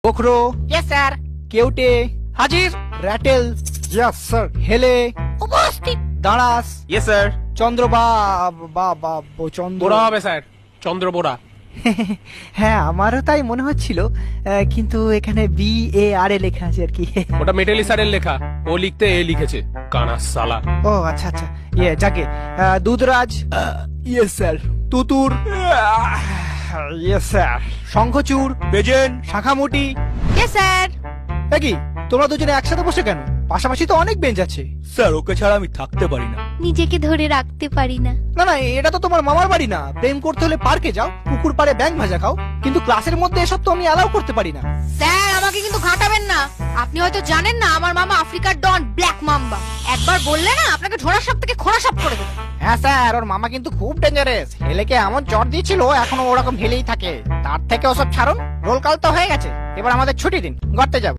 বখরো, yes sir. কেউটে, হাজির। Ratel, yes sir. হেলে, উপস্থিত। দাঁড়াস, ইয়েস স্যার। চন্দ্র চন্দ্র। বোরা হবে স্যার, চন্দ্র বোরা। হ্যাঁ আমারও তাই মনে হচ্ছিল, কিন্তু এখানে BARA লেখা আছে আর কি। ওটা মেটালি স্যারের লেখা, ও লিখতে এ লিখেছে, কানা সালা। ও আচ্ছা আচ্ছা, যাকে দুধরাজ, ইয়েস স্যার। তুতুর, ইয়েস স্যার। শঙ্খচূড়, বেজেন। শাখামুটি। Yes sir. কি তোমরা দুজনে একসাথে বসে কেন? পাশাপাশি তো অনেক বেঞ্চ আছে। স্যার ওকে ছাড়া আমি থাকতে পারি না। নিজেকে ধরে রাখতে পারি না। না না, এটা তো তোমার মামার বাড়ি না। প্রেম করতে হলে পার্কে যাও, পুকুর পাড়ে ব্যাঙ ভাজা খাও, কিন্তু ক্লাসের মধ্যে এসব তো আমি অ্যালাউ করতে পারি না। স্যার আমাকে কিন্তু ঘাটাবেন না। আপনি হয়তো জানেন না আমার মামা আফ্রিকার ডন ব্ল্যাক মাম্বা। একবার বললে না আপনাকে ঝোড়া সাপ থেকে খোঁড়া সাপ করে দেবো। হ্যাঁ স্যার, ওর মামা কিন্তু খুব ডেঞ্জারাস। হেলেকে এমন চট দিয়েছিল, এখনো ওরকম হেলেই থাকে। তার থেকে ওসব ছাড়ুন, রোল কাল তো হয়ে গেছে। এবার আমাদের ছুটি দিন, গড়তে যাব।